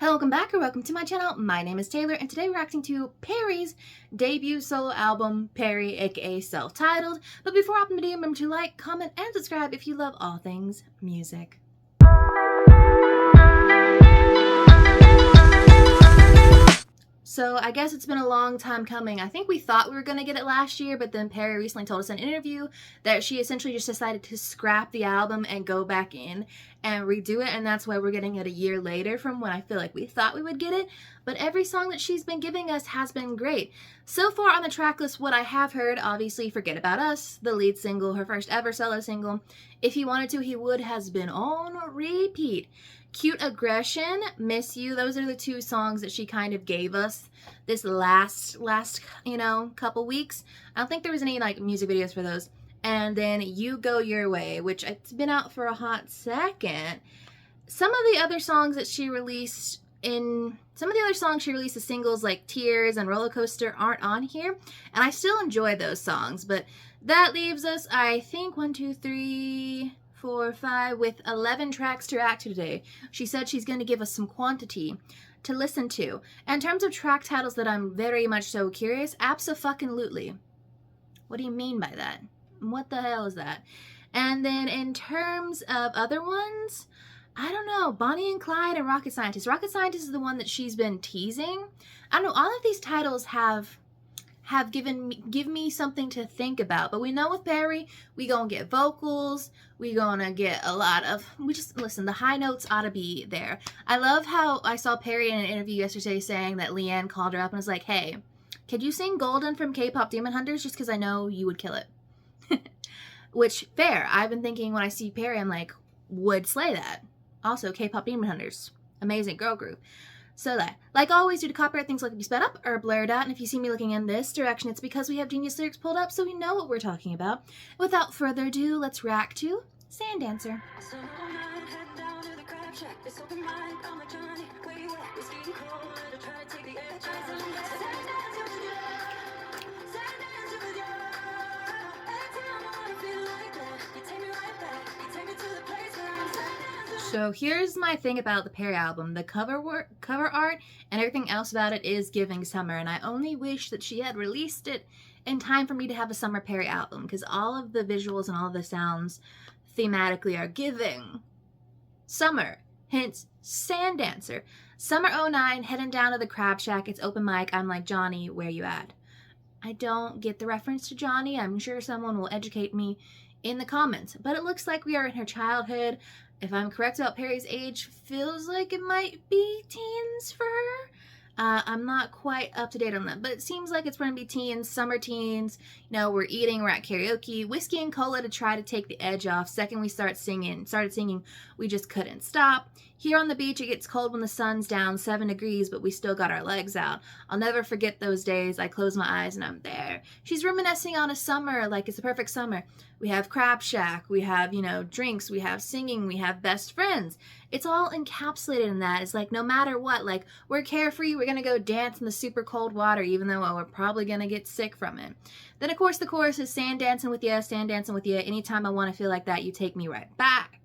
Hello, welcome back or welcome to my channel. My name is Taylor and today we're reacting to Perrie's debut solo album, Perrie aka Self-Titled. But before I open the video, remember to like, comment, and subscribe if you love all things music. So I guess it's been a long time coming. I think we thought we were going to get it last year, but then Perrie recently told us in an interview that she essentially just decided to scrap the album and go back in and redo it, and that's why we're getting it a year later from when I feel like we thought we would get it. But every song that she's been giving us has been great. So far on the track list, what I have heard, obviously Forget About Us, the lead single, her first ever solo single. If He Wanted To, He Would has been on repeat. Cute Aggression, Miss You, those are the two songs that she kind of gave us this last couple weeks. I don't think there was any like music videos for those. And then You Go Your Way, which it's been out for a hot second. Some of the other songs that she released as singles like Tears and Roller Coaster aren't on here, and I still enjoy those songs. But that leaves us, I think, 1, 2, 3, 4, 5, with 11 tracks to react to today. She said she's going to give us some quantity to listen to. And in terms of track titles that I'm very much so curious, Absofuckinglutely. What do you mean by that? What the hell is that? And then in terms of other ones, I don't know, Bonnie and Clyde and Rocket Scientist. Rocket Scientist is the one that she's been teasing. I don't know, all of these titles have give me something to think about. But we know with Perrie, we gonna get vocals, we gonna get a lot of, listen, the high notes ought to be there. I love how I saw Perrie in an interview yesterday saying that Leanne called her up and was like, hey, could you sing Golden from K-Pop Demon Hunters just because I know you would kill it? Which, fair. I've been thinking when I see Perrie, I'm like, would slay that. Also, K-Pop Demon Hunters, amazing girl group. So that, like always, due to copyright, things like to be sped up or blurred out, and if you see me looking in this direction, it's because we have Genius lyrics pulled up so we know what we're talking about. Without further ado, let's react to Sand Dancer. So here's my thing about the Perrie album. The cover art and everything else about it is giving summer, and I only wish that she had released it in time for me to have a summer Perrie album, because all of the visuals and all of the sounds thematically are giving summer. Hence, Sand Dancer. Summer 09, heading down to the Crab Shack. It's open mic. I'm like, Johnny, where you at? I don't get the reference to Johnny. I'm sure someone will educate me in the comments. But it looks like we are in her childhood. If I'm correct about Perrie's age, feels like it might be teens for her. I'm not quite up to date on that, but it seems like it's going to be teens, summer teens. You know, we're eating, we're at karaoke, whiskey and cola to try to take the edge off. Second we started singing, we just couldn't stop. Here on the beach, it gets cold when the sun's down 7 degrees, but we still got our legs out. I'll never forget those days. I close my eyes and I'm there. She's reminiscing on a summer like it's a perfect summer. We have Crab Shack, we have, drinks, we have singing, we have best friends. It's all encapsulated in that. It's like, no matter what, like, we're carefree, we're gonna go dance in the super cold water, even though we're probably gonna get sick from it. Then, of course, the chorus is sand dancing with ya, anytime I wanna feel like that, you take me right back.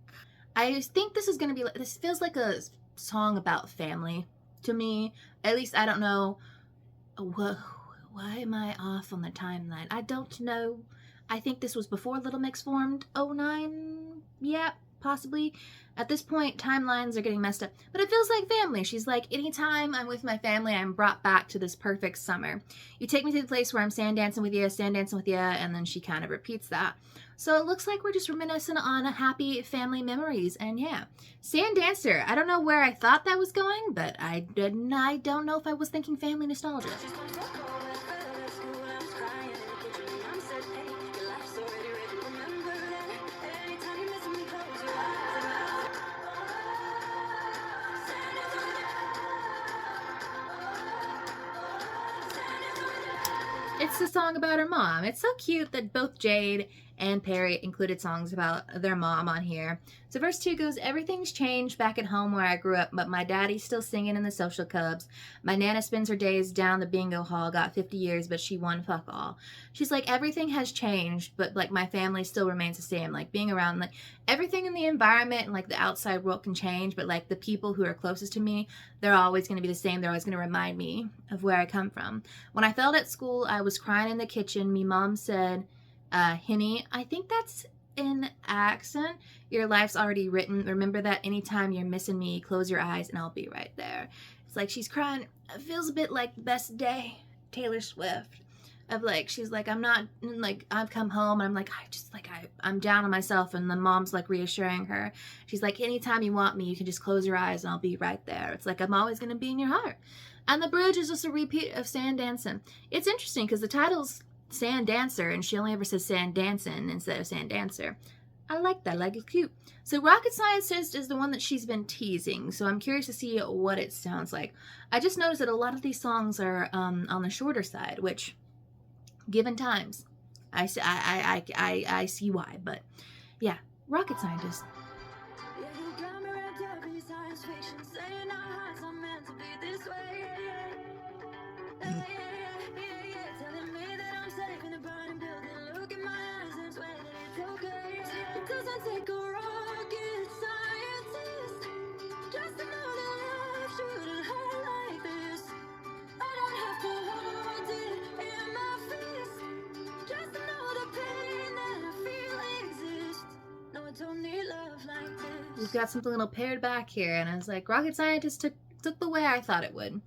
I think this is gonna be, this feels like a song about family to me. At least, I don't know. Whoa, why am I off on the timeline? I don't know. I think this was before Little Mix formed. 09? Yeah, possibly. At this point, timelines are getting messed up. But it feels like family. She's like, anytime I'm with my family, I'm brought back to this perfect summer. You take me to the place where I'm sand dancing with you, and then she kind of repeats that. So it looks like we're just reminiscing on happy family memories. And yeah, Sand Dancer. I don't know where I thought that was going, but I don't know if I was thinking family nostalgia. It's the song about her mom. It's so cute that both Jade and Perrie included songs about their mom on here. So verse 2 goes, everything's changed back at home where I grew up, but my daddy's still singing in the social clubs. My nana spends her days down the bingo hall, got 50 years, but she won fuck all. She's like, everything has changed, but like my family still remains the same. Like being around, like everything in the environment and like the outside world can change, but like the people who are closest to me, they're always going to be the same. They're always going to remind me of where I come from. When I failed at school, I was crying in the kitchen. Me mom said, Henny, I think that's an accent. Your life's already written. Remember that anytime you're missing me, close your eyes and I'll be right there. It's like she's crying. It feels a bit like Best Day, Taylor Swift. Of like, she's like, I'm not, like, I've come home and I'm like, I'm down on myself, and the mom's like reassuring her. She's like, anytime you want me, you can just close your eyes and I'll be right there. It's like, I'm always going to be in your heart. And the bridge is just a repeat of Sand Dancin'. It's interesting because the title's Sand Dancer and she only ever says Sand Dancin' instead of Sand Dancer. I like that, like it's cute. So Rocket Scientist is the one that she's been teasing, so I'm curious to see what it sounds like. I just noticed that a lot of these songs are on the shorter side, which, given times, I see why, but yeah, Rocket Scientist. We've got something a little paired back here, and I was like, Rocket Scientist took the way I thought it would.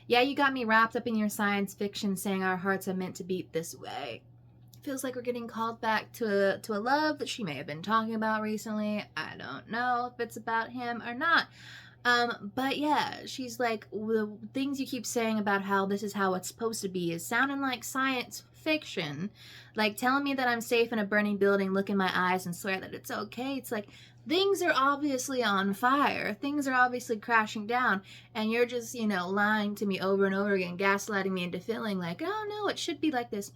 Yeah, you got me wrapped up in your science fiction, saying our hearts are meant to beat this way. Feels like we're getting called back to a love that she may have been talking about recently. I don't know if it's about him or not. But yeah, she's like, the things you keep saying about how this is how it's supposed to be is sounding like science fiction. Like telling me that I'm safe in a burning building, look in my eyes and swear that it's okay. It's like, things are obviously on fire. Things are obviously crashing down. And you're just, lying to me over and over again, gaslighting me into feeling like, oh no, it should be like this.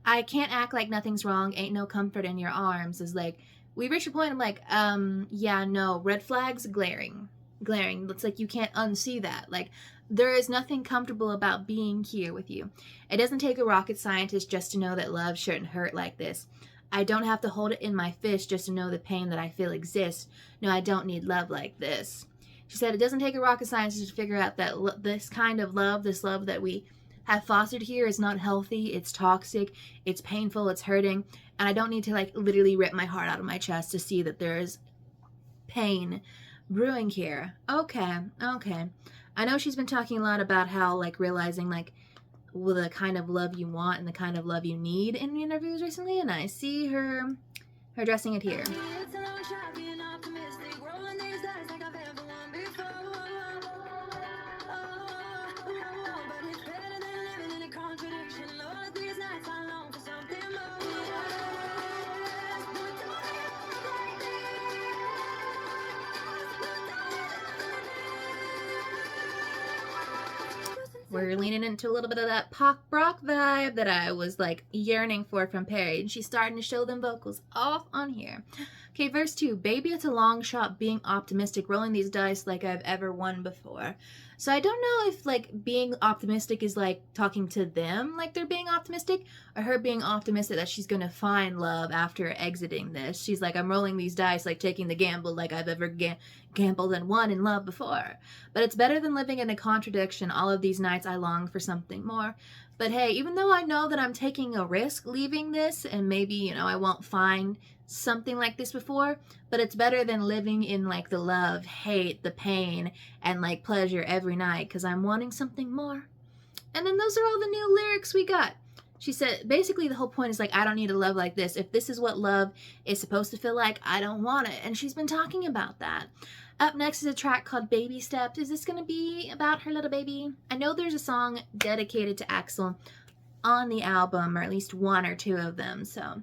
I can't act like nothing's wrong. Ain't no comfort in your arms. Is like, we reach a point of like, yeah, no, red flags, glaring. It's like you can't unsee that. Like, there is nothing comfortable about being here with you. It doesn't take a rocket scientist just to know that love shouldn't hurt like this. I don't have to hold it in my fist just to know the pain that I feel exists. No, I don't need love like this. She said, it doesn't take a rocket scientist to figure out that this kind of love, this love that we have fostered here, is not healthy. It's toxic. It's painful. It's hurting. And I don't need to like literally rip my heart out of my chest to see that there is pain brewing here. Okay. I know she's been talking a lot about how like realizing like the kind of love you want and the kind of love you need in interviews recently, and I see her addressing it here. We're leaning into a little bit of that pop rock vibe that I was like yearning for from Perrie, and she's starting to show them vocals off on here. Okay, verse 2, baby, it's a long shot being optimistic, rolling these dice like I've ever won before. So I don't know if like being optimistic is like talking to them like they're being optimistic, or her being optimistic that she's gonna find love after exiting this. She's like, I'm rolling these dice like taking the gamble like I've ever gambled and won in love before. But it's better than living in a contradiction. All of these nights I long for something more. But hey, even though I know that I'm taking a risk leaving this, and maybe, I won't find something like this before, but it's better than living in like the love, hate, the pain, and like pleasure every night, because I'm wanting something more. And then those are all the new lyrics we got. She said, basically the whole point is like, I don't need a love like this. If this is what love is supposed to feel like, I don't want it. And she's been talking about that. Up next is a track called Baby Steps. Is this going to be about her little baby? I know there's a song dedicated to Axel on the album, or at least one or two of them, so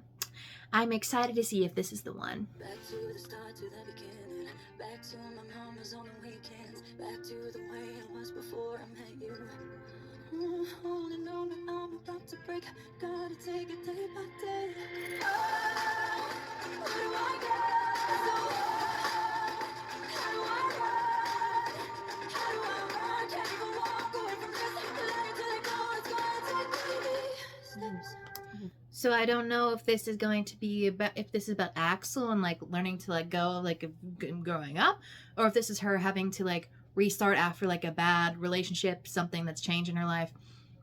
I'm excited to see if this is the one. Back to the start, to the beginning. Back to my mama's on the weekends. Back to the way it was before I met you. Holding on, I'm about to break. Gotta take it day by day. Oh. So I don't know if this is going to be about, if this is about Axel and like learning to let go of like growing up, or if this is her having to like restart after like a bad relationship, something that's changed in her life,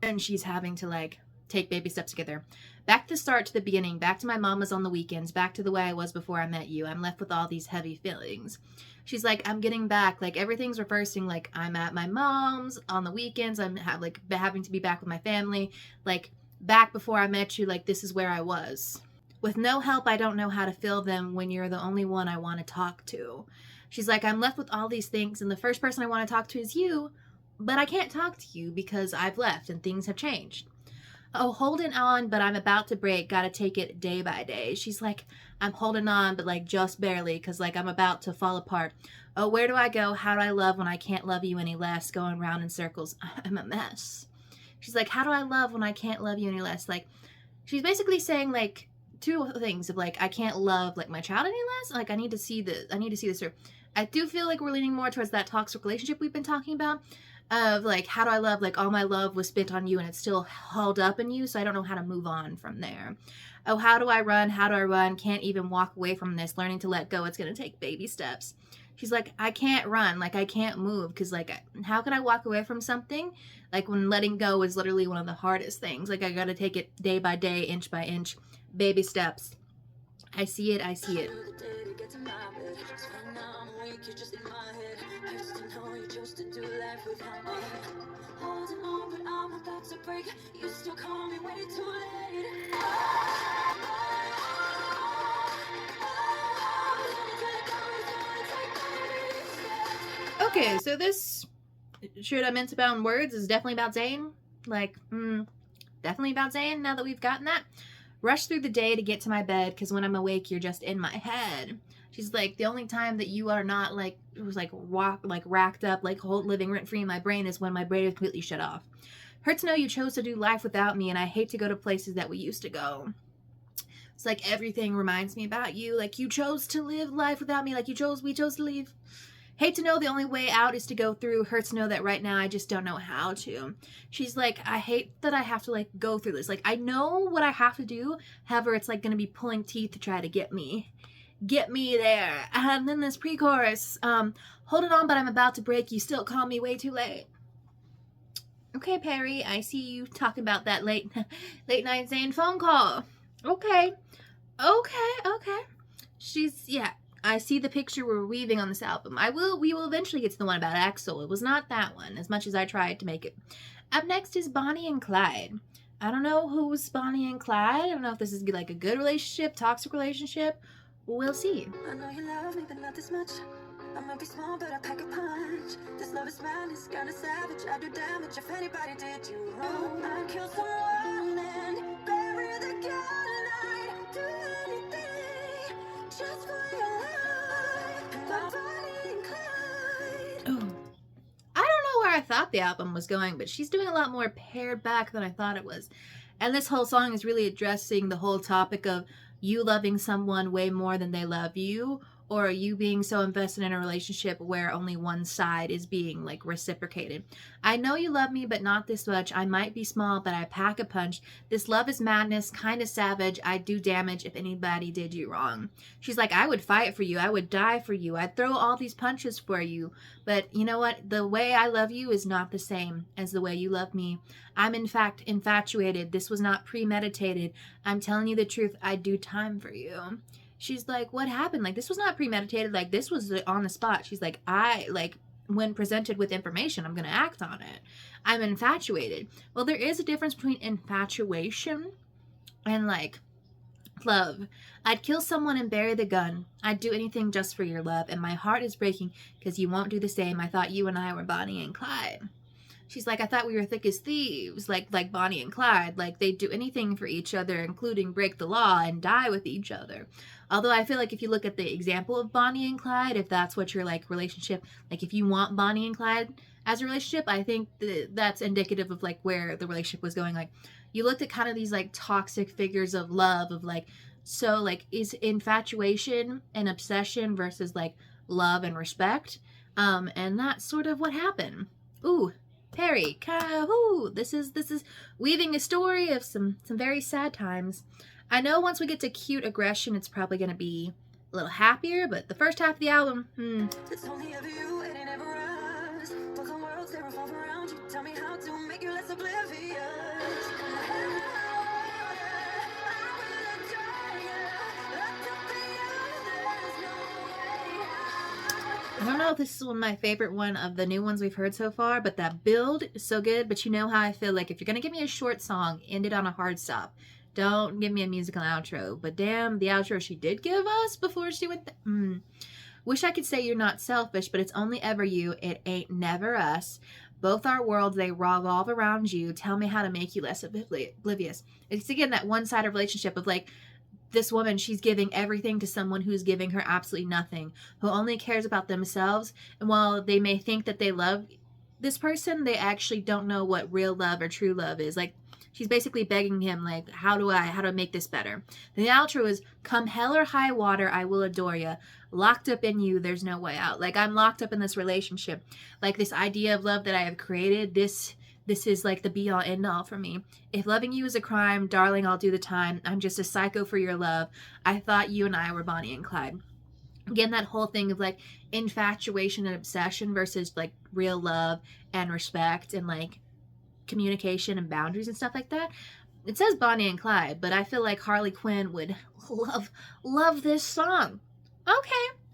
and she's having to like take baby steps to get there. Back to the start, to the beginning, back to my mama's on the weekends, back to the way I was before I met you. I'm left with all these heavy feelings. She's like, I'm getting back, like everything's reversing, like I'm at my mom's on the weekends, I'm like having to be back with my family, like back before I met you, like this is where I was. With no help, I don't know how to fill them when you're the only one I want to talk to. She's like, I'm left with all these things, and the first person I want to talk to is you, but I can't talk to you because I've left and things have changed. Oh, holding on, but I'm about to break. Gotta take it day by day. She's like, I'm holding on, but like just barely, because like I'm about to fall apart. Oh, where do I go? How do I love when I can't love you any less? Going round in circles. I'm a mess. She's like, how do I love when I can't love you any less? Like, she's basically saying like two things of like, I can't love like my child any less. Like, I need to see this through. I do feel like we're leaning more towards that toxic relationship we've been talking about. Of like, how do I love, like all my love was spent on you and it's still held up in you, so I don't know how to move on from there. Oh, how do I run? How do I run? Can't even walk away from this. Learning to let go. It's going to take baby steps. She's like, I can't run. Like, I can't move because, like, how can I walk away from something? Like, when letting go is literally one of the hardest things. Like, I got to take it day by day, inch by inch, baby steps. I see it. I see it. Holding on, but I'm about to break. You still call me way too late. Okay, so this Should I Mince About Words is definitely about Zane. Like, definitely about Zane now that we've gotten that. Rush through the day to get to my bed because when I'm awake, you're just in my head. She's like, the only time that you are not like, it was like racked up, like living rent free in my brain is when my brain is completely shut off. Hurt to know you chose to do life without me, and I hate to go to places that we used to go. It's like everything reminds me about you. Like you chose to live life without me. Like we chose to leave. Hate to know the only way out is to go through. Hurts to know that right now I just don't know how to. She's like, I hate that I have to like go through this. Like I know what I have to do. However, it's like going to be pulling teeth to try to get me there. And then this pre-chorus, hold it on, but I'm about to break. You still call me way too late. Okay, Perrie, I see you talking about that late night Zane phone call. Okay. Yeah, I see the picture we're weaving on this album. We will eventually get to the one about Axel. It was not that one, as much as I tried to make it. Up next is Bonnie and Clyde. I don't know who's Bonnie and Clyde. I don't know if this is like a good relationship, toxic relationship. We'll see. I know you love me, but not this much. I might be small, but I pack a punch. This love is madness, kinda savage. I do damage if anybody did you wrong. I'd kill someone and bury the gun. I'd do anything just for your life. Like Bonnie and Clyde. Oh. I don't know where I thought the album was going, but she's doing a lot more pared back than I thought it was. And this whole song is really addressing the whole topic of you loving someone way more than they love you, or you being so invested in a relationship where only one side is being like reciprocated. I know you love me, but not this much. I might be small, but I pack a punch. This love is madness, kind of savage. I'd do damage if anybody did you wrong. She's like, I would fight for you. I would die for you. I'd throw all these punches for you. But you know what? The way I love you is not the same as the way you love me. I'm in fact infatuated. This was not premeditated. I'm telling you the truth. I'd do time for you. She's like, what happened? Like, this was not premeditated. Like, this was on the spot. She's like, when presented with information, I'm going to act on it. I'm infatuated. Well, there is a difference between infatuation and, like, love. I'd kill someone and bury the gun. I'd do anything just for your love. And my heart is breaking because you won't do the same. I thought you and I were Bonnie and Clyde. She's like, I thought we were thick as thieves, like Bonnie and Clyde. Like, they'd do anything for each other, including break the law and die with each other. Although I feel like if you look at the example of Bonnie and Clyde, if that's what your, like, relationship, like, if you want Bonnie and Clyde as a relationship, I think that's indicative of, like, where the relationship was going. Like, you looked at kind of these, like, toxic figures of love, of, like, so, like, is infatuation and obsession versus, like, love and respect? And that's sort of what happened. Ooh. Perrie. Perrie. This is weaving a story of some very sad times. I know once we get to cute aggression, it's probably gonna be a little happier, but the first half of the album, It's only ever you, it ain't ever us. Both the worlds, they revolve around you. Tell me how to make you less oblivious. I don't know if this is my favorite one of the new ones we've heard so far, but that build is so good. But you know how I feel like if you're gonna give me a short song, end it on a hard stop. Don't give me a musical outro. But damn, the outro she did give us before she went. Wish I could say you're not selfish, but it's only ever you. It ain't never us. Both our worlds, they revolve around you. Tell me how to make you less oblivious. It's again that one-sided relationship of like, this woman, she's giving everything to someone who's giving her absolutely nothing, who only cares about themselves. And while they may think that they love this person, they actually don't know what real love or true love is. Like, she's basically begging him, like, how do I make this better? The outro is, come hell or high water, I will adore ya. Locked up in you, there's no way out. Like, I'm locked up in this relationship. Like, this idea of love that I have created, this is like the be all end all for me. If loving you is a crime, darling, I'll do the time. I'm just a psycho for your love. I thought you and I were Bonnie and Clyde. Again, that whole thing of like infatuation and obsession versus like real love and respect and like communication and boundaries and stuff like that. It says Bonnie and Clyde, but I feel like Harley Quinn would love this song.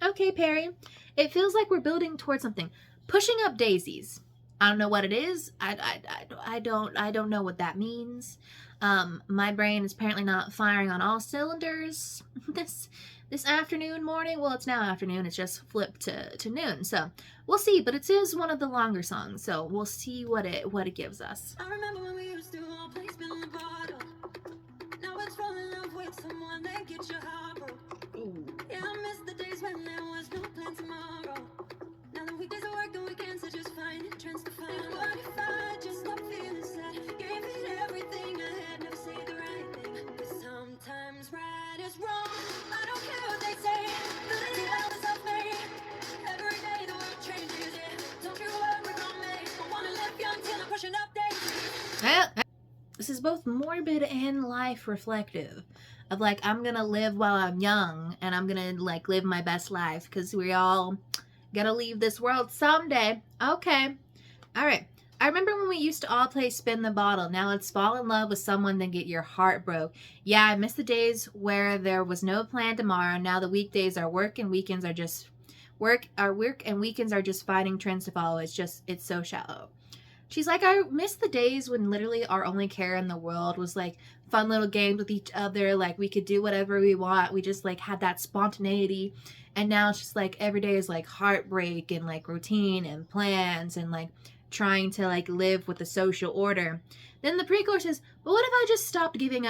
Okay, Perrie. It feels like we're building towards something. Pushing Up Daisies. I don't know what it is. I don't know what that means. My brain is apparently not firing on all cylinders this afternoon, morning. Well, it's now afternoon. It's just flipped to noon. So we'll see. But it is one of the longer songs. So we'll see what it gives us. I remember when we used to all play spin the bottle. Now it's fall in love with someone that gets your heart broke. Ooh. Yeah, I miss the days when there was no plan tomorrow. Now the weekdays are work, the weekends are just finding trends to find. What if I just stopped feeling sad? Gave it everything I had, never say the right thing. But sometimes right is wrong. I don't care what they say. See, I was self-made. Every day the world changes, yeah. Don't you worry about me. I wanna live young till I'm pushing up daisies. Well, this is both morbid and life reflective. Of like, I'm gonna live while I'm young, and I'm gonna like live my best life, because we all gotta leave this world someday. Okay. Alright. I remember when we used to all play spin the bottle. Now let's fall in love with someone, then get your heart broke. Yeah, I miss the days where there was no plan tomorrow. Now the weekdays are work and weekends are just work and weekends are just fighting trends to follow. It's so shallow. She's like, I miss the days when literally our only care in the world was like fun little games with each other. Like we could do whatever we want. We just like had that spontaneity. And now it's just like every day is like heartbreak and like routine and plans and like trying to like live with the social order. Then the pre-chorus is, but what if I just stopped giving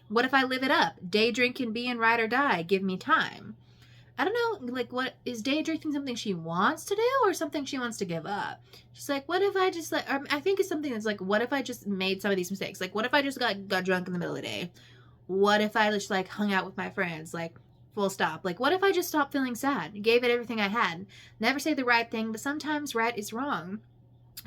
what if I live it up? Day drinking, being ride or die, give me time. I don't know, like, what is day drinking something she wants to do or something she wants to give up? She's like, what if I just like, I think it's something that's like, what if I just made some of these mistakes? Like, what if I just got drunk in the middle of the day? What if I just like hung out with my friends? Like, full stop. Like, what if I just stopped feeling sad? Gave it everything I had. Never say the right thing, but sometimes right is wrong.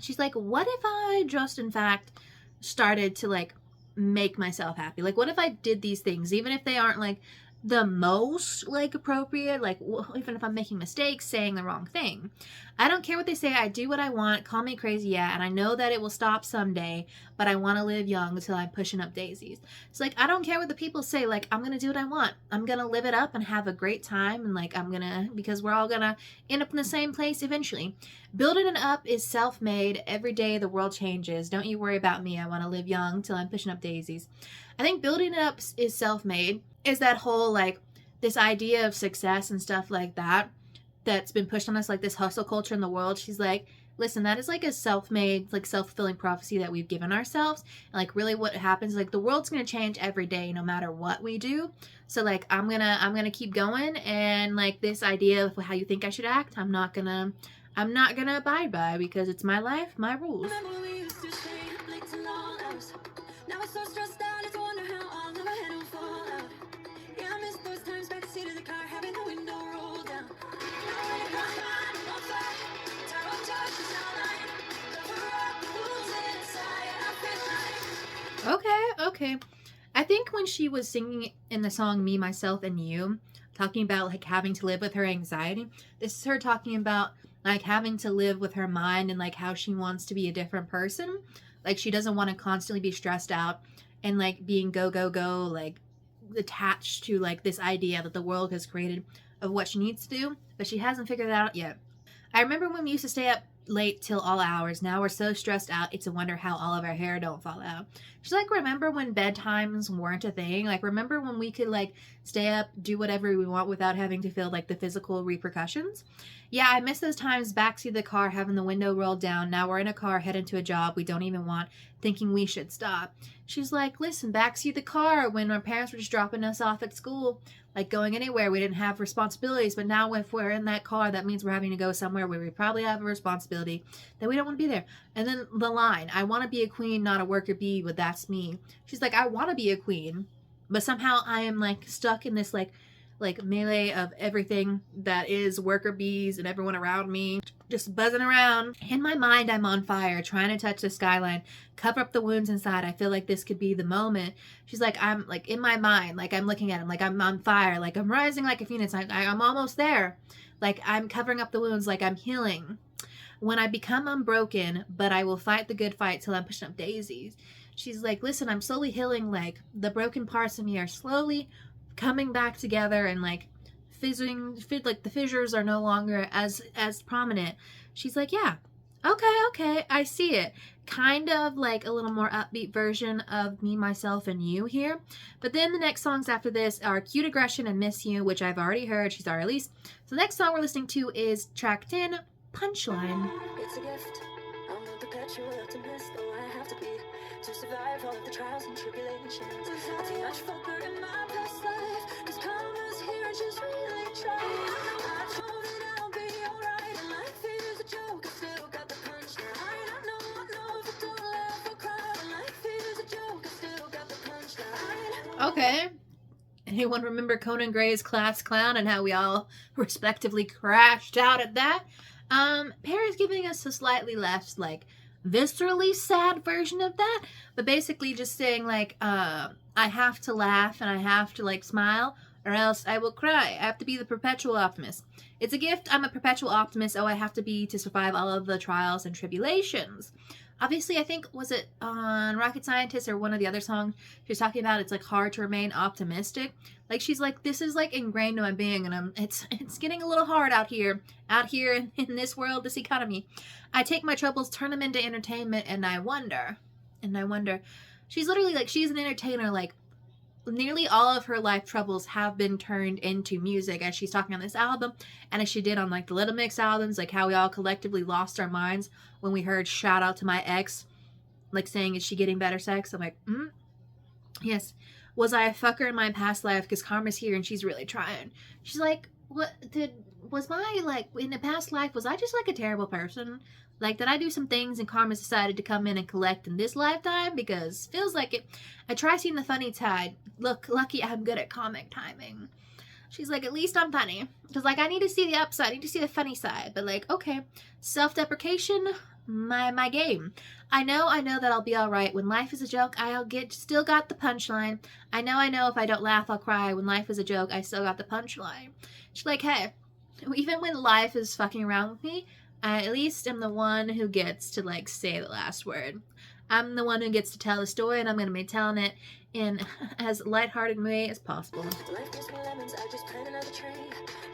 She's like, what if I just, in fact, started to, like, make myself happy? Like, what if I did these things, even if they aren't, like, the most, like, appropriate? Like, even if I'm making mistakes, saying the wrong thing. I don't care what they say. I do what I want. Call me crazy, yeah, and I know that it will stop someday, but I want to live young until I'm pushing up daisies. It's like, I don't care what the people say. Like, I'm going to do what I want. I'm going to live it up and have a great time, and, like, because we're all going to end up in the same place eventually. Building it up is self-made. Every day the world changes. Don't you worry about me. I want to live young till I'm pushing up daisies. I think building it up is self-made. Is that whole, like, this idea of success and stuff like that that's been pushed on us, like this hustle culture in the world. She's like, listen, that is like a self-made, like self-fulfilling prophecy that we've given ourselves. And like really what happens, like the world's going to change every day no matter what we do. So like I'm going to keep going, and like this idea of how you think I should act, I'm not going to abide by, because it's my life, my rules. okay. I think when she was singing in the song Me, Myself, and You, talking about like having to live with her anxiety, this is her talking about like having to live with her mind and like how she wants to be a different person. Like she doesn't want to constantly be stressed out and like being go, go, go, like attached to like this idea that the world has created of what she needs to do, but she hasn't figured that out yet. I remember when we used to stay up late till all hours. Now we're so stressed out, it's a wonder how all of our hair don't fall out. She's like, remember when bedtimes weren't a thing? Like, remember when we could like stay up, do whatever we want without having to feel like the physical repercussions? Yeah, I miss those times backseat of the car, having the window rolled down. Now we're in a car heading to a job we don't even want, thinking we should stop. She's like, listen, backseat the car when our parents were just dropping us off at school, like going anywhere. We didn't have responsibilities, but now if we're in that car, that means we're having to go somewhere where we probably have a responsibility that we don't want to be there. And then the line, I want to be a queen, not a worker bee, but that's me. She's like, I want to be a queen, but somehow I am like stuck in this like melee of everything that is worker bees and everyone around me just buzzing around. In my mind, I'm on fire, trying to touch the skyline, cover up the wounds inside. I feel like this could be the moment. She's like, I'm like in my mind, like I'm looking at him, like I'm on fire, like I'm rising like a phoenix. I'm almost there. Like I'm covering up the wounds, like I'm healing. When I become unbroken, but I will fight the good fight till I'm pushing up daisies. She's like, listen, I'm slowly healing, like the broken parts of me are slowly coming back together and like like the fissures are no longer as prominent. She's like, yeah, okay, I see it. Kind of like a little more upbeat version of Me, Myself, and You here. But then the next songs after this are Cute Aggression and Miss You, which I've already heard. She's already released. So the next song we're listening to is track 10, Punchline. It's a gift. I'm a perpetual optimist, though I have to be to survive all of the trials and tribulations. I too much fucker in my past life, cause karma's here and she's really trying. I know that I'll be alright, and life is a joke, I still got the punchline. I know if I don't laugh or cry, and life is a joke, I still got the punchline. Okay. Anyone remember Conan Gray's Class Clown and how we all respectively crashed out at that? Perrie's giving us a slightly less, like, viscerally sad version of that, but basically just saying, like, I have to laugh and I have to, like, smile, or else I will cry. I have to be the perpetual optimist. It's a gift. I'm a perpetual optimist. Oh, I have to be to survive all of the trials and tribulations. Obviously, I think, was it on Rocket Scientist or one of the other songs, she was talking about it's, like, hard to remain optimistic. Like, she's like, this is, like, ingrained in my being, and it's getting a little hard out here in this world, this economy. I take my troubles, turn them into entertainment, and I wonder. She's literally, like, she's an entertainer, like, nearly all of her life troubles have been turned into music, as she's talking on this album, and as she did on like the Little Mix albums, like how we all collectively lost our minds when we heard Shout Out to My Ex, like saying, is she getting better sex? I'm like, yes. Was I a fucker in my past life? Because karma's here and she's really trying. She's like, was my, like, in a past life, was I just like a terrible person? Like, did I do some things and karma decided to come in and collect in this lifetime? Because feels like it. I try seeing the funny side. Look, lucky I'm good at comic timing. She's like, at least I'm funny. Because, like, I need to see the upside. I need to see the funny side. But, like, okay. Self-deprecation, my game. I know that I'll be alright. When life is a joke, still got the punchline. I know if I don't laugh, I'll cry. When life is a joke, I still got the punchline. She's like, hey, even when life is fucking around with me, I at least am the one who gets to, like, say the last word. I'm the one who gets to tell the story, and I'm going to be telling it in as lighthearted a way as possible. Life gives me lemons, I just plant another tree.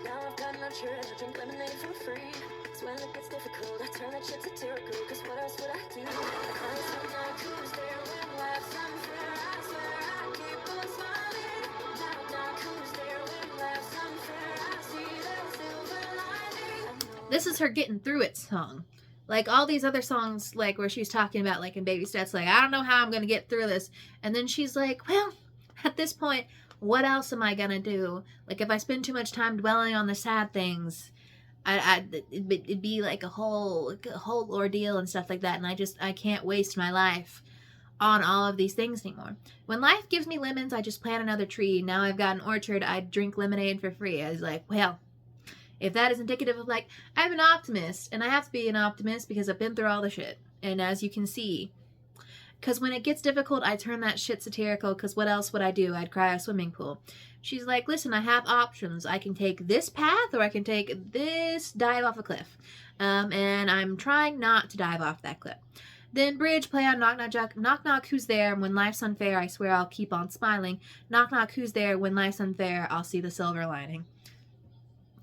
Now I've got no church, I drink lemonade for free. It's when it gets difficult, I turn that shit satirical, cause what else would I do? I find some night who's there when life's unfair. I swear I keep on smiling. Now who's there when life's unfair? I see the silver lining. This is her getting through it song. Like, all these other songs, like, where she's talking about, like, in baby steps, like, I don't know how I'm going to get through this. And then she's like, well, at this point, what else am I going to do? Like, if I spend too much time dwelling on the sad things, it'd be, like, a whole ordeal and stuff like that. And I can't waste my life on all of these things anymore. When life gives me lemons, I just plant another tree. Now I've got an orchard, I drink lemonade for free. I was like, well, if that is indicative of, like, I'm an optimist, and I have to be an optimist because I've been through all the shit. And as you can see, Because when it gets difficult, I turn that shit satirical, because what else would I do? I'd cry a swimming pool. She's like, listen, I have options. I can take this path, or I can take this dive off a cliff. And I'm trying not to dive off that cliff. Then bridge, play on knock knock knock, knock knock, who's there? When life's unfair, I swear I'll keep on smiling. Knock knock, who's there? When life's unfair, I'll see the silver lining.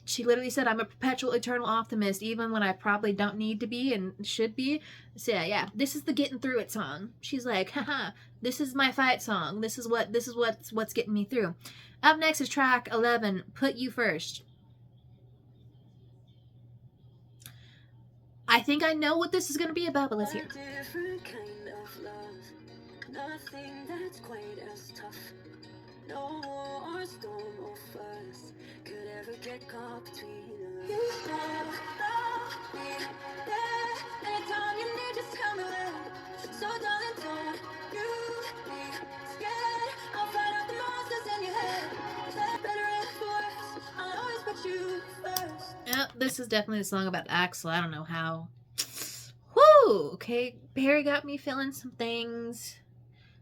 She literally said, I'm a perpetual eternal optimist, even when I probably don't need to be and should be. So yeah, this is the getting through it song. She's like, haha, this is my fight song. This is what's getting me through. Up next is track 11, Put You First. I think I know what this is going to be about, but let's hear. A different kind of love, nothing that's quite as tough. No war or storm or fuss could ever get caught between us. You know, love me there. Anytime you need, just tell me when. So darling, don't you be scared. I'll fight out the monsters in your head. Better and worse, I'll always put you first. Yeah, this is definitely a song about Axel. I don't know how. Whoo! Okay, Perrie got me feeling some things.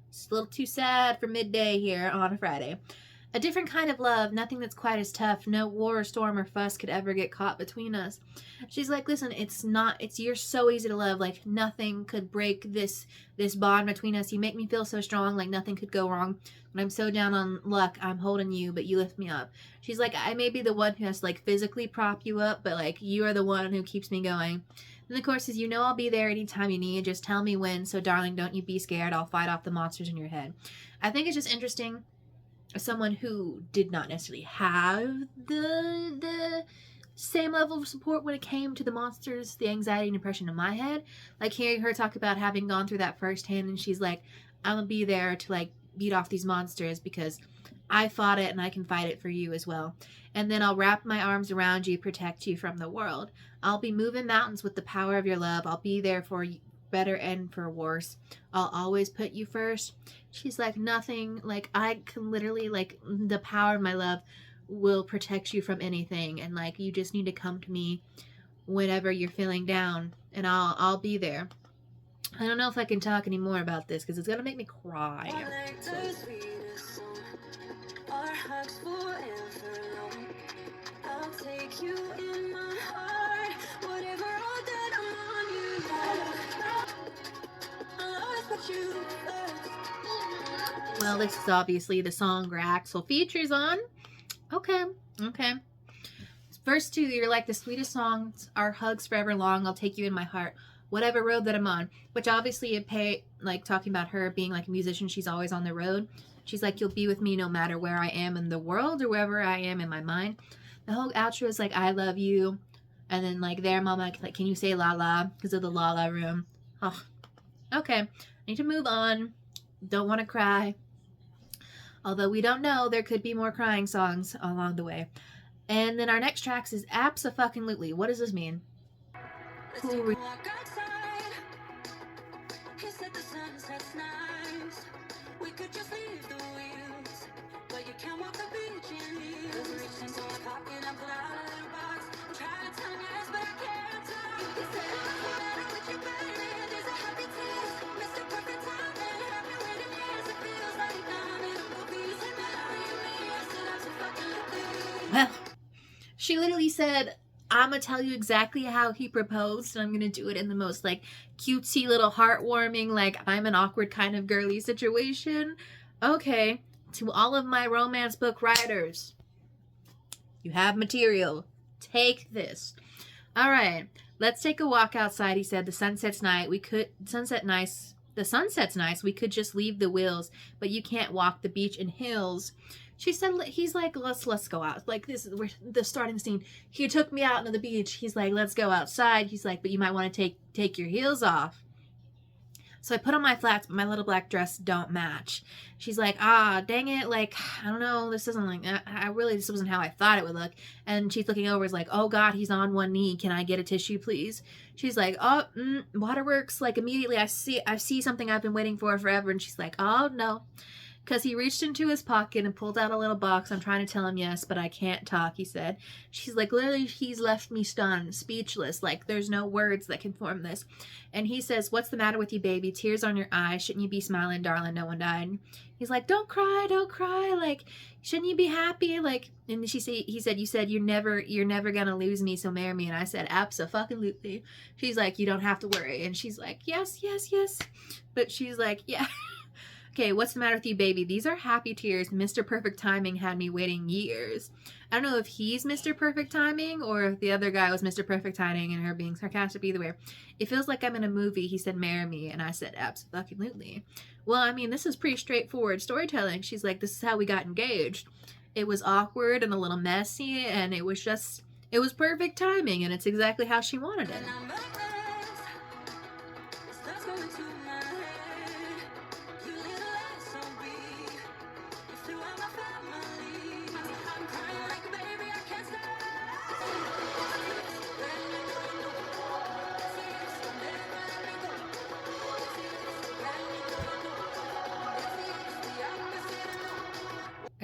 It's a little too sad for midday here on a Friday. A different kind of love, nothing that's quite as tough. No war or storm or fuss could ever get caught between us. She's like, listen, you're so easy to love. Like, nothing could break this bond between us. You make me feel so strong, like nothing could go wrong. When I'm so down on luck, I'm holding you, but you lift me up. She's like, I may be the one who has to, like, physically prop you up, but, like, you are the one who keeps me going. And the chorus is, you know I'll be there anytime you need. Just tell me when. So, darling, don't you be scared. I'll fight off the monsters in your head. I think it's just interesting. Someone who did not necessarily have the same level of support when it came to the monsters, the anxiety and depression in my head. Like, hearing her talk about having gone through that firsthand, and she's like, I'm gonna be there to, like, beat off these monsters because I fought it and I can fight it for you as well. And then I'll wrap my arms around you, protect you from the world. I'll be moving mountains with the power of your love. I'll be there for you, better and for worse. I'll always put you first. She's like, nothing, like, I can literally, like, the power of my love will protect you from anything. And, like, you just need to come to me whenever you're feeling down, and I'll be there. I don't know if I can talk any more about this because it's going to make me cry. So. Our hugs forever long. I'll take you in my heart. Whatever all that I'm on you. I'll always put you first. Well, this is obviously the song Axel features on. Okay. Verse 2, you're like the sweetest songs, our hugs forever long, I'll take you in my heart, whatever road that I'm on. Which obviously, like, talking about her being like a musician, she's always on the road. She's like, you'll be with me no matter where I am in the world or wherever I am in my mind. The whole outro is like, I love you. And then, like, there, mama, like, can you say la la? Because of the la la room. Oh, okay. I need to move on. Don't want to cry. Although we don't know, there could be more crying songs along the way. And then our next tracks is Absofuckinglutely. What does this mean? Let's take a walk outside. He said the sunset's nice. We could just leave the wheels, but you can't walk the beach in heels. Reach into my pocket and pull out a little box. I'm trying to tell him yes, but I can't talk. He said it doesn't matter what you're better. There's a happy taste. Mr. Perfect Time and have been waiting years. It feels like I'm in a movie. You said that I am me. I said I'm so fucking lucky. Well, she literally said, I'm going to tell you exactly how he proposed, and I'm going to do it in the most, like, cutesy little heartwarming, like, I'm an awkward kind of girly situation. Okay, to all of my romance book writers, you have material. Take this. All right, let's take a walk outside, he said. The sunset's nice. The sunset's nice. We could just leave the wheels, but you can't walk the beach and hills. She said, he's like, let's go out. Like, this is, we're the starting scene. He took me out to the beach. He's like, let's go outside. He's like, but you might want to take your heels off. So I put on my flats, but my little black dress don't match. She's like, dang it. Like, I don't know. This isn't like, this wasn't how I thought it would look. And she's looking over, is like, oh God, he's on one knee. Can I get a tissue, please? She's like, waterworks. Like, immediately I see something I've been waiting for forever. And she's like, oh no. Because he reached into his pocket and pulled out a little box. I'm trying to tell him yes, but I can't talk, he said. She's like, literally, he's left me stunned, speechless. Like, there's no words that can form this. And he says, what's the matter with you, baby? Tears on your eyes. Shouldn't you be smiling, darling? No one died. He's like, don't cry, don't cry. Like, shouldn't you be happy? Like, and he said, you said you're never gonna lose me, so marry me. And I said, abso-fucking-lutely. She's like, you don't have to worry. And she's like, yes, yes, yes. But she's like, yeah. Okay, what's the matter with you, baby? These are happy tears. Mr. Perfect Timing had me waiting years. I don't know if he's Mr. Perfect Timing or if the other guy was Mr. Perfect Timing and her being sarcastic. Either way, it feels like I'm in a movie. He said, marry me. And I said, absolutely. Well, I mean, this is pretty straightforward storytelling. She's like, this is how we got engaged. It was awkward and a little messy, and it was perfect timing, and it's exactly how she wanted it.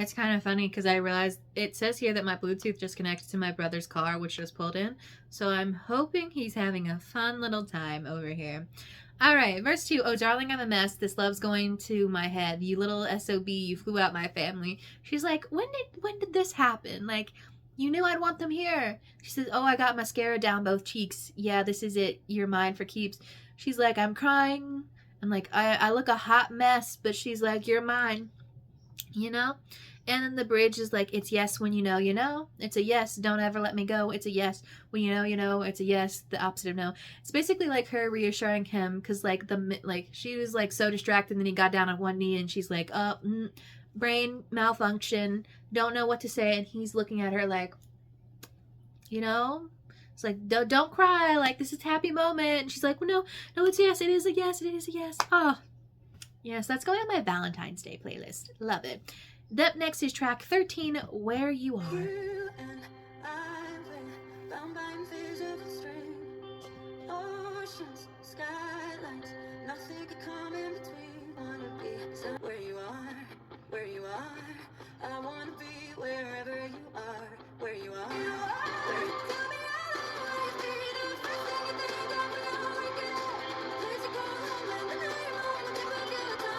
It's kind of funny because I realized it says here that my Bluetooth just connected to my brother's car, which just pulled in. So I'm hoping he's having a fun little time over here. All right, verse 2. Oh, darling, I'm a mess. This love's going to my head. You little SOB, you flew out my family. She's like, when did this happen? Like, you knew I'd want them here. She says, oh, I got mascara down both cheeks. Yeah, this is it. You're mine for keeps. She's like, I'm crying. I'm like, I look a hot mess, but she's like, you're mine. You know? And then the bridge is like, it's yes when you know, you know. It's a yes, don't ever let me go. It's a yes when you know, you know. It's a yes, the opposite of no. It's basically like her reassuring him because she was like so distracted, and then he got down on one knee and she's like, brain malfunction, don't know what to say, and he's looking at her like, you know. It's like, don't cry, like this is a happy moment. And she's like, well, no, it's yes, it is a yes, it is a yes. Oh, yes, that's going on my Valentine's Day playlist. Love it. Up next is track 13, Where You Are. You and I were bound by invisible string. Oceans, skylines, nothing could come in between. Wanna be where you are, where you are. I wanna be wherever you are, where you are. Where you are. Tell me I'll always be the first thing you think of when I wake up. Place to go home and the night you're home, never get a time.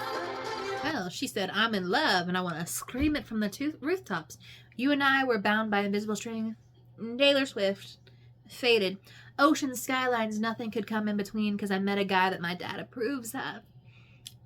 Well, she said, I'm in love, and I want to scream it from the rooftops. You and I were bound by invisible string. Taylor Swift. Faded. Ocean skylines, nothing could come in between because I met a guy that my dad approves of.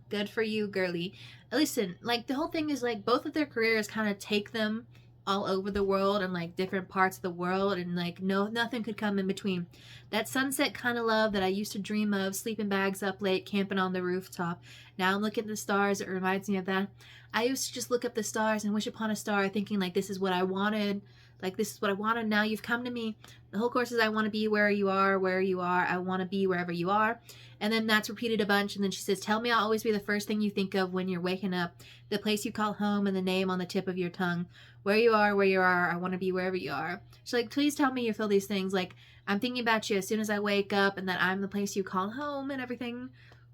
Good for you, girly. Listen, like, the whole thing is, like, both of their careers kind of take them all over the world and, like, different parts of the world, and, like, nothing could come in between. That sunset kind of love that I used to dream of, sleeping bags up late, camping on the rooftop. Now I'm looking at the stars, it reminds me of that. I used to just look up the stars and wish upon a star, thinking, like, this is what I wanted. Like, this is what I wanted. Now you've come to me. The whole course is I want to be where you are, where you are. I want to be wherever you are. And then that's repeated a bunch. And then she says, tell me I'll always be the first thing you think of when you're waking up. The place you call home and the name on the tip of your tongue. Where you are, I want to be wherever you are. She's like, please tell me you feel these things. Like, I'm thinking about you as soon as I wake up, and that I'm the place you call home and everything.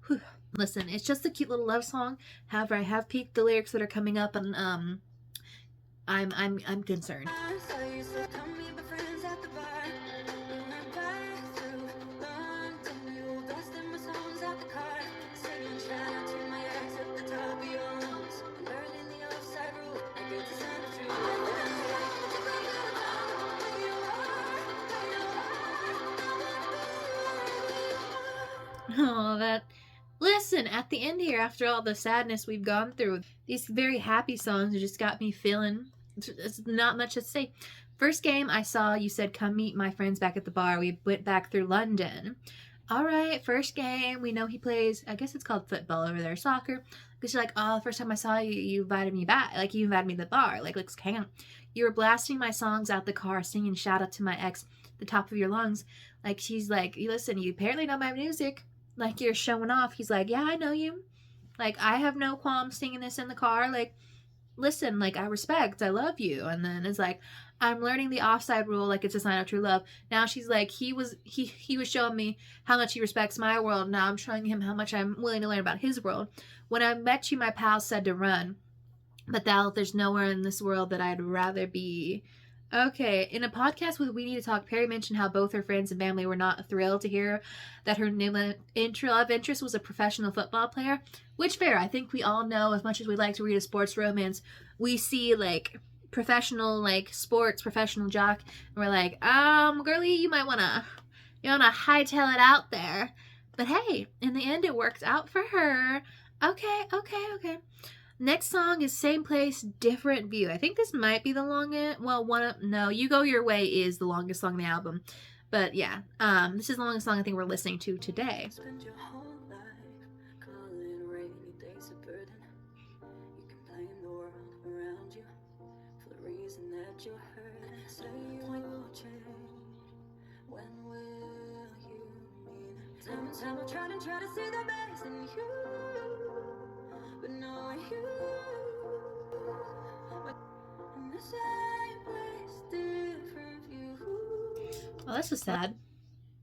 Whew. Listen, it's just a cute little love song. However, I have peeked the lyrics that are coming up, and I'm concerned. Oh, that. Listen, at the end here, after all the sadness we've gone through, these very happy songs just got me feeling. It's not much to say. First game I saw, you said, come meet my friends back at the bar. We went back through London. All right, first game. We know he plays, I guess it's called football over there, soccer. Because you're like, oh, the first time I saw you, you invited me back. Like, you invited me to the bar. Like, let's hang out. You were blasting my songs out the car, singing shout out to my ex, the top of your lungs. Like, she's like, listen, you apparently know my music. Like, you're showing off. He's like, yeah, I know you. Like, I have no qualms singing this in the car. Like, listen, like, I respect, I love you. And then it's like, I'm learning the offside rule like it's a sign of true love. Now she's like, he was showing me how much he respects my world. Now I'm showing him how much I'm willing to learn about his world. When I met you, my pal said to run. but that there's nowhere in this world that I'd rather be. Okay, in a podcast with We Need to Talk, Perrie mentioned how both her friends and family were not thrilled to hear that her new love interest was a professional football player. Which, fair. I think we all know, as much as we like to read a sports romance, we see, like, professional, like, sports, professional jock, and we're like, girlie, you wanna hightail it out there. But hey, in the end, it worked out for her. Okay. Next song is Same Place, Different View. I think this might be the longest. Well, no, You Go Your Way is the longest song on the album. But yeah, this is the longest song I think we're listening to today. Spend your whole life calling rainy days a burden. You can blame the world around you for the reason that you're hurting. Say you will change. When will you mean? Time and time I've tried to see the best in you, but no you. In the same place, different view. Well, that's just sad.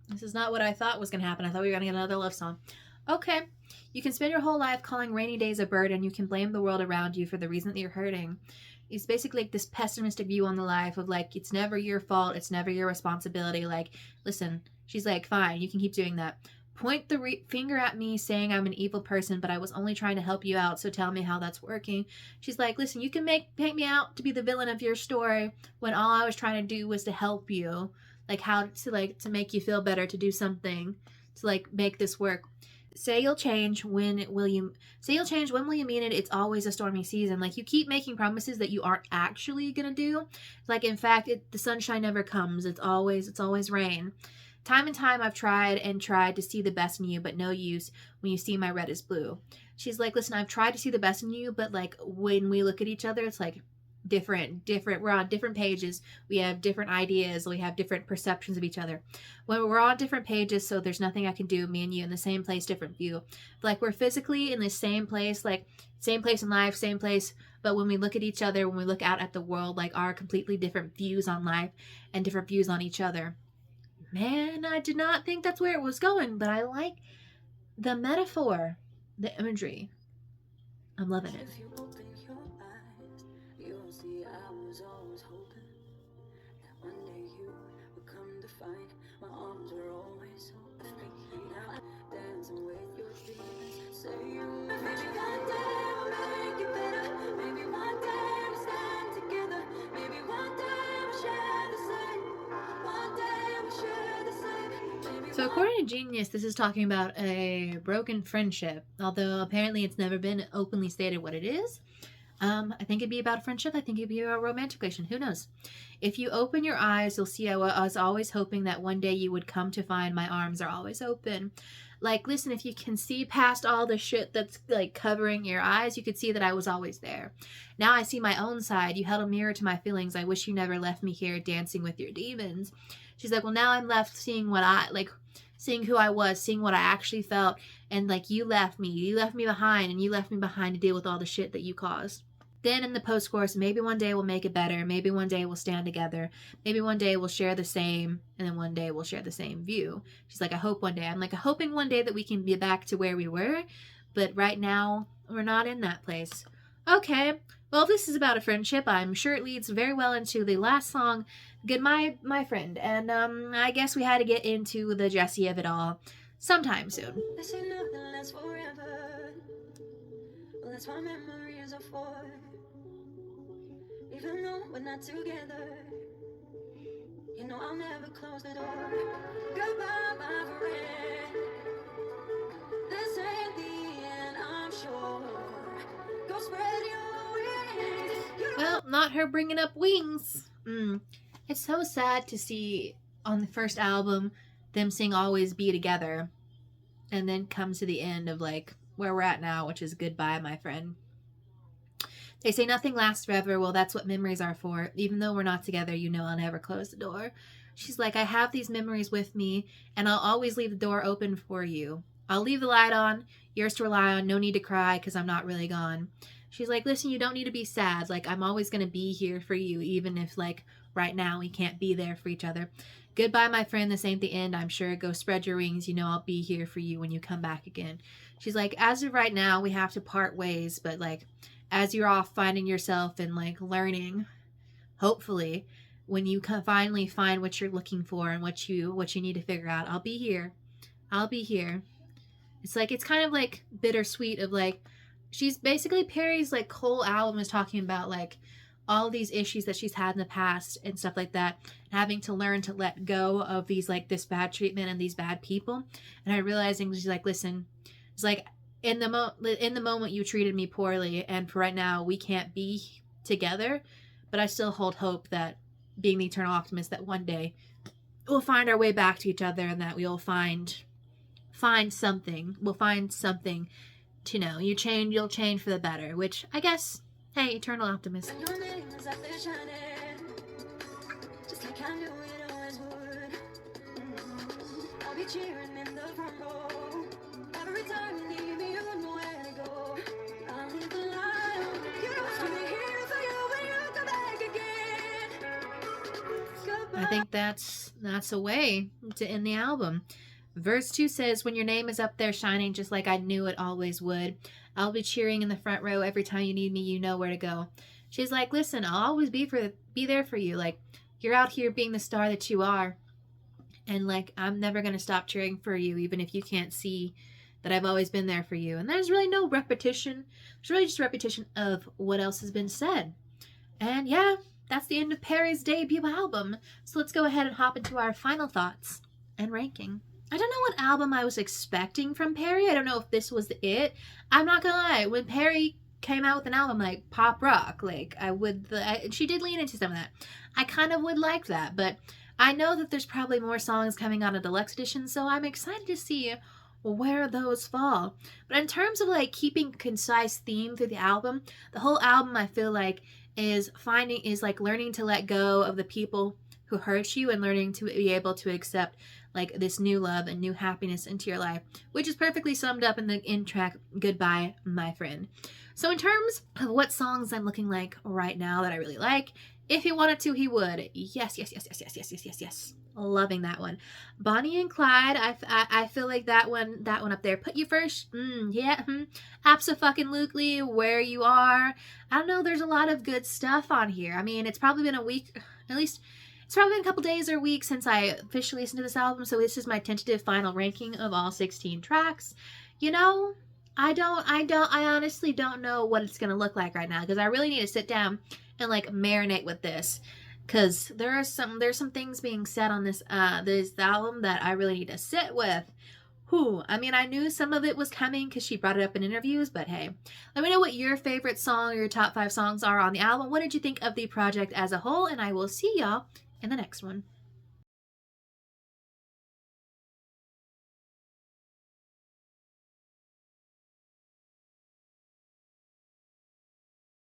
This is not what I thought was going to happen. I thought we were going to get another love song. Okay. You can spend your whole life calling rainy days a burden. You can blame the world around you for the reason that you're hurting. It's basically like this pessimistic view on the life of like, it's never your fault. It's never your responsibility. Like, listen, she's like, fine, you can keep doing that. Point the finger at me saying I'm an evil person, but I was only trying to help you out, so tell me how that's working. She's like, listen, you can paint me out to be the villain of your story when all I was trying to do was to help you. Like how to make you feel better, to do something to like make this work. Say you'll change. When will you mean it? It's always a stormy season. Like you keep making promises that you aren't actually gonna do. Like in fact, the sunshine never comes. It's always rain. Time and time I've tried to see the best in you, but no use when you see my red is blue. She's like, listen, I've tried to see the best in you, but like when we look at each other, it's like different. We're on different pages. We have different ideas. We have different perceptions of each other. When we're on different pages, so there's nothing I can do, me and you in the same place, different view. Like we're physically in the same place, like same place in life, same place. But when we look at each other, when we look out at the world, like our completely different views on life and different views on each other. Man, I did not think that's where it was going, but I like the metaphor, the imagery. I'm loving it. If you open your eyes, you'll see I was always hoping that one day you would come to find my arms are always open. Now I'm dancing with your demons. Say you maybe one day we'll make it better. Maybe one day we'll stand together. Maybe one day we'll share the same. One day we'll share the same. Maybe So according to Genius, this is talking about a broken friendship, although apparently it's never been openly stated what it is. I think it'd be about a friendship. I think it'd be a romantic relation. Who knows? If you open your eyes, you'll see I was always hoping that one day you would come to find my arms are always open. Like, listen, if you can see past all the shit that's like covering your eyes, you could see that I was always there. Now I see my own side. You held a mirror to my feelings. I wish you never left me here dancing with your demons. She's like, well, now I'm left seeing seeing who I was, seeing what I actually felt. And like, you left me behind, and you left me behind to deal with all the shit that you caused. Then in the post-chorus, maybe one day we'll make it better. Maybe one day we'll stand together. Maybe one day we'll share the same, and then one day we'll share the same view. She's like, I hope one day. I'm like, hoping one day that we can be back to where we were. But right now, we're not in that place. Okay, well, if this is about a friendship, I'm sure it leads very well into the last song, Goodbye, My Friend. And I guess we had to get into the Jessie of it all sometime soon. they say nothing lasts forever. Well, that's what memories are for. Even though we're not together, you know I'll never close the door. Goodbye, my friend. This ain't the end, I'm sure. Go spread your wings. Well, not her bringing up wings. It's so sad to see on the first album them sing Always Be Together, and then come to the end of like where we're at now, which is Goodbye, My Friend. They say nothing lasts forever. Well, that's what memories are for. Even though we're not together, you know I'll never close the door. She's like, I have these memories with me, and I'll always leave the door open for you. I'll leave the light on, yours to rely on, no need to cry, because I'm not really gone. She's like, listen, you don't need to be sad. Like, I'm always going to be here for you, even if, like, right now we can't be there for each other. Goodbye, my friend. This ain't the end. I'm sure. Go spread your wings. You know I'll be here for you when you come back again. She's like, as of right now, we have to part ways, but, like, as you're off finding yourself and like learning, hopefully, when you finally find what you're looking for and what you need to figure out, I'll be here. I'll be here. It's like, it's kind of like bittersweet of like, she's basically, Perrie's like whole album is talking about like all these issues that she's had in the past and stuff like that, having to learn to let go of these like this bad treatment and these bad people. And I realizing she's like, listen, it's like in the moment you treated me poorly, and for right now we can't be together, but I still hold hope that, being the eternal optimist, that one day we'll find our way back to each other and that we'll find something. We'll find something to know. You'll change for the better, which I guess, hey, eternal optimist. Your name is up there shining, just like I knew it always would. I'll be cheering in the front row. Every time you need me, you know where to go. I'll leave the light on. You know I'll be here for you when you come back again. Goodbye. I think that's a way to end the album. Verse 2 says, when your name is up there shining just like I knew it always would, I'll be cheering in the front row. Every time you need me, you know where to go. She's like, listen, I'll always be there for you. Like, you're out here being the star that you are. And like, I'm never going to stop cheering for you, even if you can't see that I've always been there for you. And there's really no repetition. There's really just repetition of what else has been said. And yeah, that's the end of Perrie's debut album. So let's go ahead and hop into our final thoughts and ranking. I don't know what album I was expecting from Perrie. I don't know if this was it. I'm not gonna lie. When Perrie came out with an album like pop rock, like she did lean into some of that. I kind of would like that, but I know that there's probably more songs coming on a deluxe edition, so I'm excited to see where those fall. But in terms of like keeping concise theme through the album, the whole album I feel like is like learning to let go of the people who hurt you and learning to be able to accept like this new love and new happiness into your life, which is perfectly summed up in the end track Goodbye My Friend. So in terms of what songs I'm looking like right now that I really like, if he wanted to, he would. Yes. Loving that one. Bonnie and Clyde, I feel like that one up there. Put You First, Absofuckinglutely, Where You Are. I don't know, there's a lot of good stuff on here. I mean, it's probably been a week, at least it's probably been a couple days or weeks since I officially listened to this album, so this is my tentative final ranking of all 16 tracks. You know, I honestly don't know what it's gonna look like right now, because I really need to sit down and like marinate with this, because there's some things being said on this album that I really need to sit with. I mean, I knew some of it was coming because she brought it up in interviews, but hey, let me know what your favorite song or your top 5 songs are on the album. What did you think of the project as a whole? And I will see y'all in the next one.